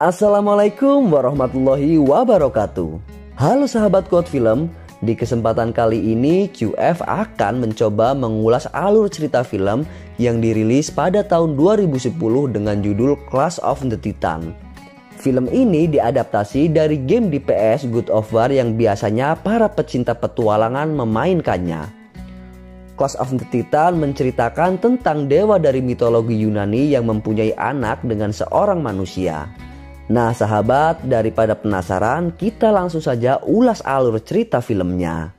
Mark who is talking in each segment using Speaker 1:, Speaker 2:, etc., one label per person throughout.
Speaker 1: Assalamualaikum warahmatullahi wabarakatuh. Halo sahabat Quote Film, di kesempatan kali ini QF akan mencoba mengulas alur cerita film yang dirilis pada tahun 2010 dengan judul Clash of the Titan. Film ini diadaptasi dari game di PS God of War yang biasanya para pecinta petualangan memainkannya. Clash of the Titan menceritakan tentang dewa dari mitologi Yunani yang mempunyai anak dengan seorang manusia. Nah sahabat, daripada penasaran, kita langsung saja ulas alur cerita filmnya.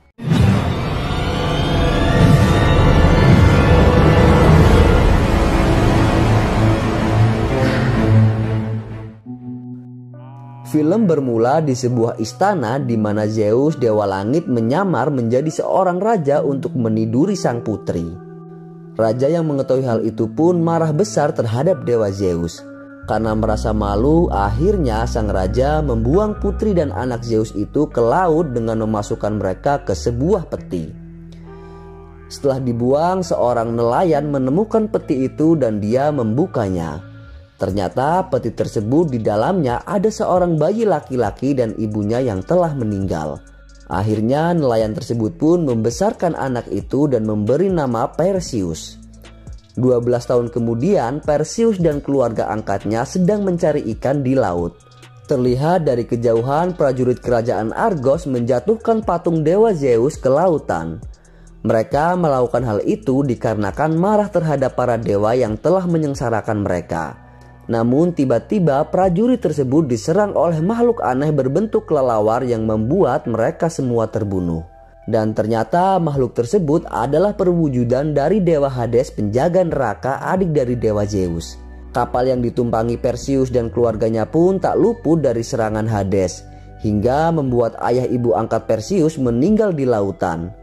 Speaker 1: Film bermula di sebuah istana di mana Zeus, dewa langit, menyamar menjadi seorang raja untuk meniduri sang putri. Raja yang mengetahui hal itu pun marah besar terhadap dewa Zeus. Karena merasa malu, akhirnya sang raja membuang putri dan anak Zeus itu ke laut dengan memasukkan mereka ke sebuah peti. Setelah dibuang, seorang nelayan menemukan peti itu dan dia membukanya. Ternyata peti tersebut di dalamnya ada seorang bayi laki-laki dan ibunya yang telah meninggal. Akhirnya nelayan tersebut pun membesarkan anak itu dan memberi nama Perseus. 12 tahun kemudian Perseus dan keluarga angkatnya sedang mencari ikan di laut. Terlihat dari kejauhan prajurit kerajaan Argos menjatuhkan patung dewa Zeus ke lautan. Mereka melakukan hal itu dikarenakan marah terhadap para dewa yang telah menyengsarakan mereka. Namun tiba-tiba prajurit tersebut diserang oleh makhluk aneh berbentuk kelelawar yang membuat mereka semua terbunuh. Dan ternyata makhluk tersebut adalah perwujudan dari dewa Hades, penjaga neraka, adik dari dewa Zeus. Kapal yang ditumpangi Perseus dan keluarganya pun tak luput dari serangan Hades, hingga membuat ayah ibu angkat Perseus meninggal di lautan.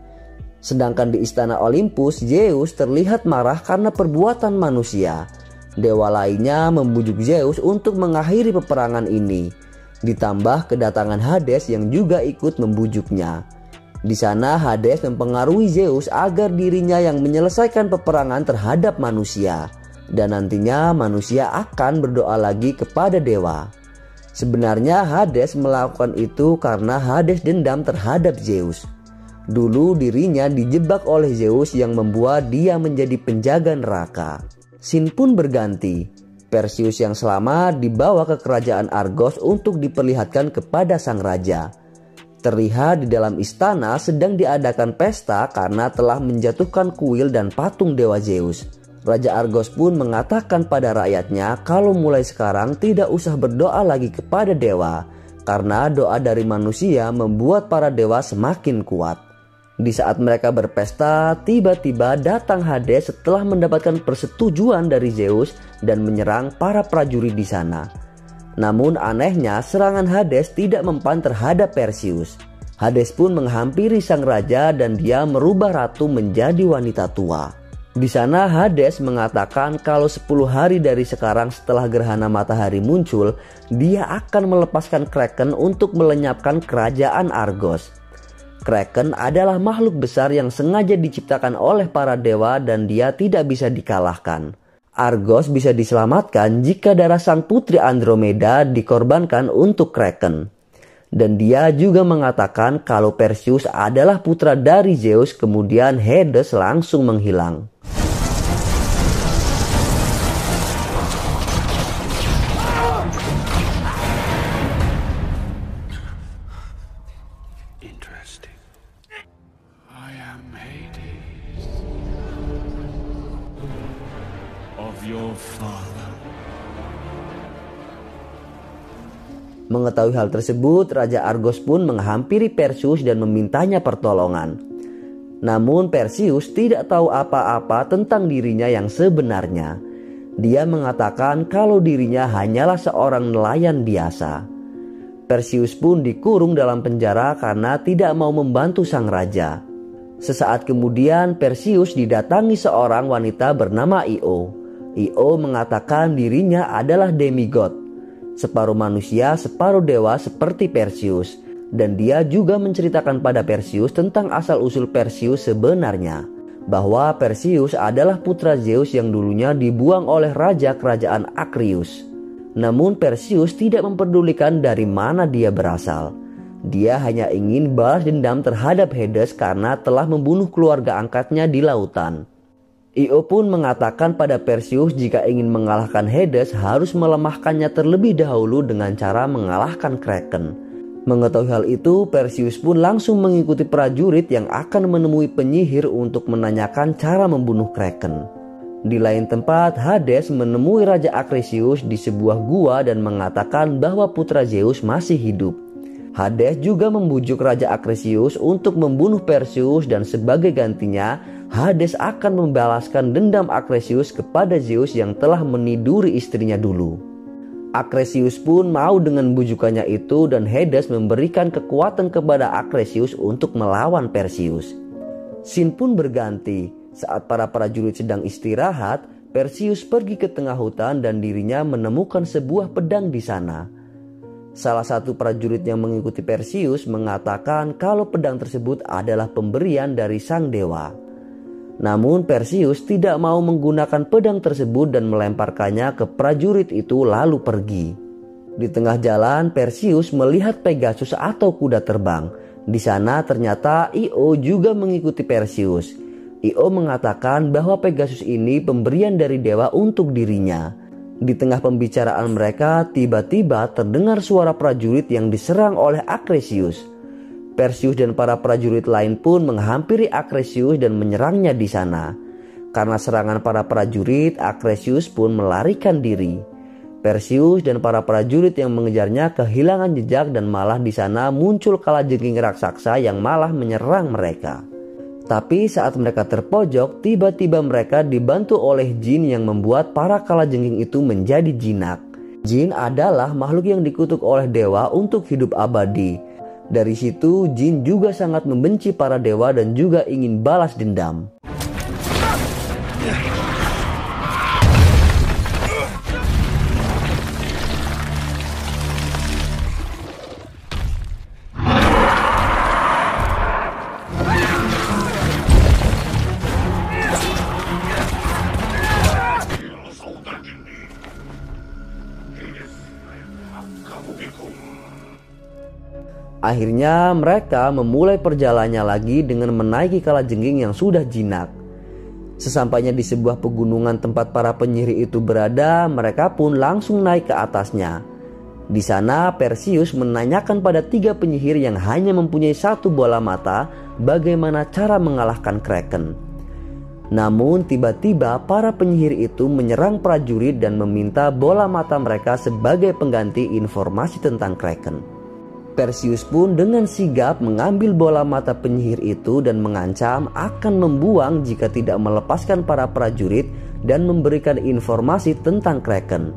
Speaker 1: Sedangkan di istana Olympus, Zeus terlihat marah karena perbuatan manusia. Dewa lainnya membujuk Zeus untuk mengakhiri peperangan ini. Ditambah kedatangan Hades yang juga ikut membujuknya. Di sana Hades mempengaruhi Zeus agar dirinya yang menyelesaikan peperangan terhadap manusia. Dan nantinya manusia akan berdoa lagi kepada dewa. Sebenarnya Hades melakukan itu karena Hades dendam terhadap Zeus. Dulu dirinya dijebak oleh Zeus yang membuat dia menjadi penjaga neraka. Scene pun berganti. Perseus yang selamat dibawa ke kerajaan Argos untuk diperlihatkan kepada sang raja. Terlihat di dalam istana sedang diadakan pesta karena telah menjatuhkan kuil dan patung dewa Zeus. Raja Argos pun mengatakan pada rakyatnya kalau mulai sekarang tidak usah berdoa lagi kepada dewa, karena doa dari manusia membuat para dewa semakin kuat. Di saat mereka berpesta, tiba-tiba datang Hades setelah mendapatkan persetujuan dari Zeus dan menyerang para prajurit di sana. Namun anehnya serangan Hades tidak mempan terhadap Perseus. Hades pun menghampiri sang raja dan dia merubah ratu menjadi wanita tua. Di sana Hades mengatakan kalau 10 hari dari sekarang setelah gerhana matahari muncul, dia akan melepaskan Kraken untuk melenyapkan kerajaan Argos. Kraken adalah makhluk besar yang sengaja diciptakan oleh para dewa dan dia tidak bisa dikalahkan. Argos bisa diselamatkan jika darah sang putri Andromeda dikorbankan untuk Kraken. Dan dia juga mengatakan kalau Perseus adalah putra dari Zeus, kemudian Hades langsung menghilang. Mengetahui hal tersebut, Raja Argos pun menghampiri Perseus dan memintanya pertolongan. Namun Perseus tidak tahu apa-apa tentang dirinya yang sebenarnya. Dia mengatakan kalau dirinya hanyalah seorang nelayan biasa. Perseus pun dikurung dalam penjara karena tidak mau membantu sang raja. Sesaat kemudian Perseus didatangi seorang wanita bernama Io. Io mengatakan dirinya adalah demigod, separuh manusia, separuh dewa seperti Perseus. Dan dia juga menceritakan pada Perseus tentang asal-usul Perseus sebenarnya. Bahwa Perseus adalah putra Zeus yang dulunya dibuang oleh raja kerajaan Akrius. Namun Perseus tidak mempedulikan dari mana dia berasal. Dia hanya ingin balas dendam terhadap Hades karena telah membunuh keluarga angkatnya di lautan. Io pun mengatakan pada Perseus jika ingin mengalahkan Hades harus melemahkannya terlebih dahulu dengan cara mengalahkan Kraken. Mengetahui hal itu, Perseus pun langsung mengikuti prajurit yang akan menemui penyihir untuk menanyakan cara membunuh Kraken. Di lain tempat, Hades menemui Raja Akresius di sebuah gua dan mengatakan bahwa putra Zeus masih hidup. Hades juga membujuk Raja Akresius untuk membunuh Perseus dan sebagai gantinya, Hades akan membalaskan dendam Akresius kepada Zeus yang telah meniduri istrinya dulu. Akresius pun mau dengan bujukannya itu dan Hades memberikan kekuatan kepada Akresius untuk melawan Perseus. Scene pun berganti. Saat para prajurit sedang istirahat, Perseus pergi ke tengah hutan dan dirinya menemukan sebuah pedang di sana. Salah satu prajurit yang mengikuti Perseus mengatakan kalau pedang tersebut adalah pemberian dari sang dewa. Namun Perseus tidak mau menggunakan pedang tersebut dan melemparkannya ke prajurit itu lalu pergi. Di tengah jalan Perseus melihat Pegasus atau kuda terbang. Di sana ternyata Io juga mengikuti Perseus. Io mengatakan bahwa Pegasus ini pemberian dari dewa untuk dirinya. Di tengah pembicaraan mereka, tiba-tiba terdengar suara prajurit yang diserang oleh Akresius. Perseus dan para prajurit lain pun menghampiri Akresius dan menyerangnya di sana. Karena serangan para prajurit, Akresius pun melarikan diri. Perseus dan para prajurit yang mengejarnya kehilangan jejak dan malah di sana muncul kalajengking raksasa yang malah menyerang mereka. Tapi saat mereka terpojok, tiba-tiba mereka dibantu oleh jin yang membuat para kalajengking itu menjadi jinak. Jin adalah makhluk yang dikutuk oleh dewa untuk hidup abadi. Dari situ, jin juga sangat membenci para dewa dan juga ingin balas dendam. Akhirnya mereka memulai perjalanannya lagi dengan menaiki kalajengking yang sudah jinak. Sesampainya di sebuah pegunungan tempat para penyihir itu berada, mereka pun langsung naik ke atasnya. Di sana Perseus menanyakan pada 3 penyihir yang hanya mempunyai 1 bola mata bagaimana cara mengalahkan Kraken. Namun tiba-tiba para penyihir itu menyerang prajurit dan meminta bola mata mereka sebagai pengganti informasi tentang Kraken. Perseus pun dengan sigap mengambil bola mata penyihir itu dan mengancam akan membuang jika tidak melepaskan para prajurit dan memberikan informasi tentang Kraken.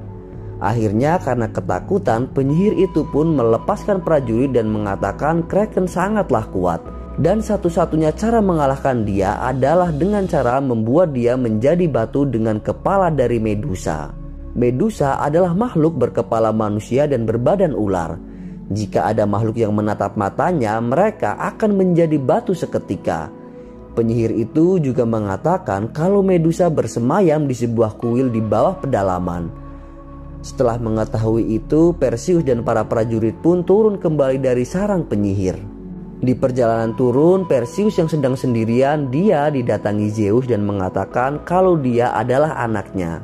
Speaker 1: Akhirnya karena ketakutan, penyihir itu pun melepaskan prajurit dan mengatakan Kraken sangatlah kuat. Dan satu-satunya cara mengalahkan dia adalah dengan cara membuat dia menjadi batu dengan kepala dari Medusa. Medusa adalah makhluk berkepala manusia dan berbadan ular. Jika ada makhluk yang menatap matanya, mereka akan menjadi batu seketika. Penyihir itu juga mengatakan kalau Medusa bersemayam di sebuah kuil di bawah pedalaman. Setelah mengetahui itu, Perseus dan para prajurit pun turun kembali dari sarang penyihir. Di perjalanan turun, Perseus yang sedang sendirian, dia didatangi Zeus dan mengatakan kalau dia adalah anaknya.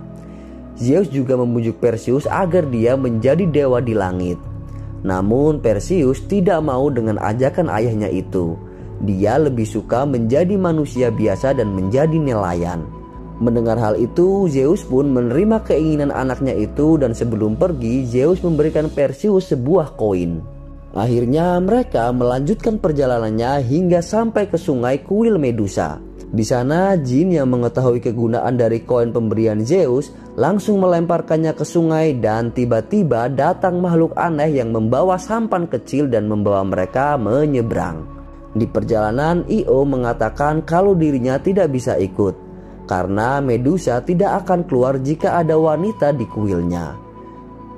Speaker 1: Zeus juga membujuk Perseus agar dia menjadi dewa di langit. Namun Perseus tidak mau dengan ajakan ayahnya itu. Dia lebih suka menjadi manusia biasa dan menjadi nelayan. Mendengar hal itu, Zeus pun menerima keinginan anaknya itu dan sebelum pergi, Zeus memberikan Perseus sebuah koin. Akhirnya mereka melanjutkan perjalanannya hingga sampai ke sungai kuil Medusa. Di sana jin yang mengetahui kegunaan dari koin pemberian Zeus langsung melemparkannya ke sungai dan tiba-tiba datang makhluk aneh yang membawa sampan kecil dan membawa mereka menyeberang. Di perjalanan Io mengatakan kalau dirinya tidak bisa ikut karena Medusa tidak akan keluar jika ada wanita di kuilnya.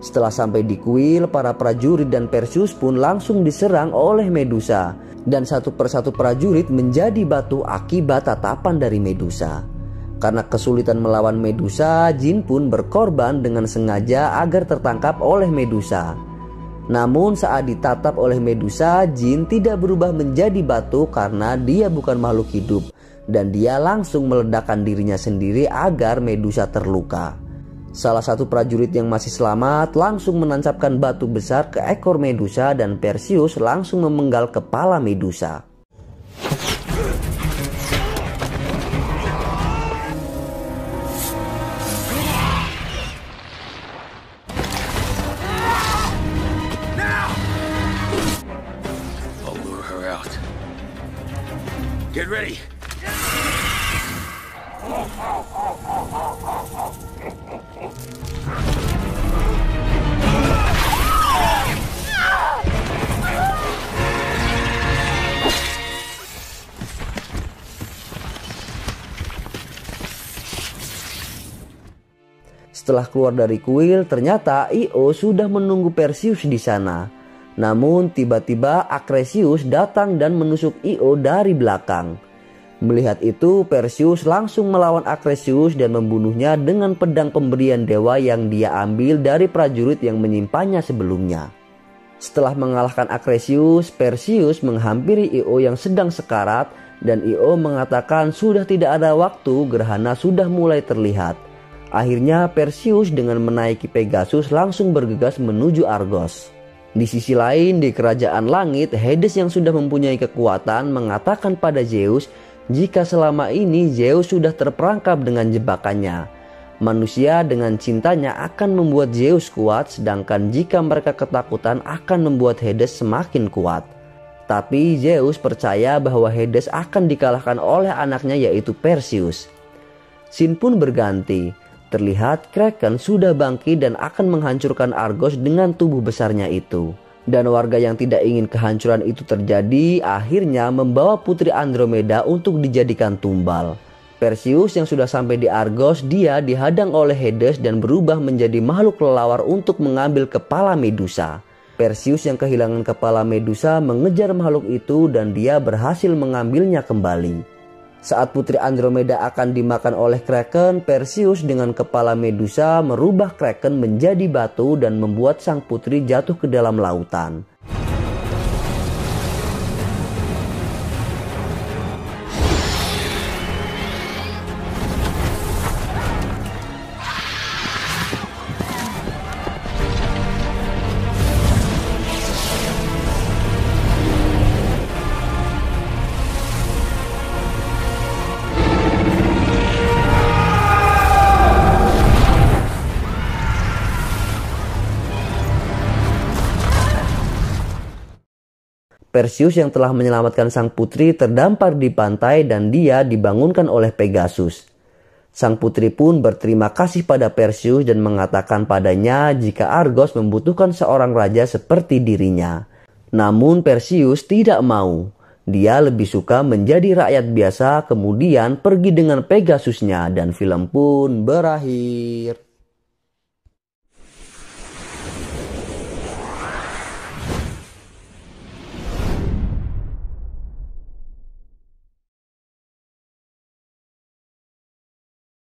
Speaker 1: Setelah sampai di kuil, para prajurit dan Perseus pun langsung diserang oleh Medusa. Dan satu persatu prajurit menjadi batu akibat tatapan dari Medusa. Karena kesulitan melawan Medusa, Jin pun berkorban dengan sengaja agar tertangkap oleh Medusa. Namun saat ditatap oleh Medusa, Jin tidak berubah menjadi batu karena dia bukan makhluk hidup, dan dia langsung meledakkan dirinya sendiri agar Medusa terluka. Salah satu prajurit yang masih selamat langsung menancapkan batu besar ke ekor Medusa dan Perseus langsung memenggal kepala Medusa.
Speaker 2: Get ready.
Speaker 1: Setelah keluar dari kuil, ternyata Io sudah menunggu Perseus di sana. Namun tiba-tiba Akresius datang dan menusuk Io dari belakang. Melihat itu, Perseus langsung melawan Akresius dan membunuhnya dengan pedang pemberian dewa yang dia ambil dari prajurit yang menyimpannya sebelumnya. Setelah mengalahkan Akresius, Perseus menghampiri Io yang sedang sekarat dan Io mengatakan sudah tidak ada waktu, gerhana sudah mulai terlihat. Akhirnya Perseus dengan menaiki Pegasus langsung bergegas menuju Argos. Di sisi lain, di kerajaan langit, Hades yang sudah mempunyai kekuatan mengatakan pada Zeus jika selama ini Zeus sudah terperangkap dengan jebakannya. Manusia dengan cintanya akan membuat Zeus kuat, sedangkan jika mereka ketakutan akan membuat Hades semakin kuat. Tapi Zeus percaya bahwa Hades akan dikalahkan oleh anaknya yaitu Perseus. Scene pun berganti. Terlihat Kraken sudah bangkit dan akan menghancurkan Argos dengan tubuh besarnya itu. Dan warga yang tidak ingin kehancuran itu terjadi akhirnya membawa Putri Andromeda untuk dijadikan tumbal. Perseus yang sudah sampai di Argos, dia dihadang oleh Hades dan berubah menjadi makhluk kelelawar untuk mengambil kepala Medusa. Perseus yang kehilangan kepala Medusa mengejar makhluk itu dan dia berhasil mengambilnya kembali. Saat Putri Andromeda akan dimakan oleh Kraken, Perseus dengan kepala Medusa merubah Kraken menjadi batu dan membuat sang putri jatuh ke dalam lautan. Perseus yang telah menyelamatkan sang putri terdampar di pantai dan dia dibangunkan oleh Pegasus. Sang putri pun berterima kasih pada Perseus dan mengatakan padanya jika Argos membutuhkan seorang raja seperti dirinya. Namun Perseus tidak mau. Dia lebih suka menjadi rakyat biasa kemudian pergi dengan Pegasusnya dan film pun berakhir.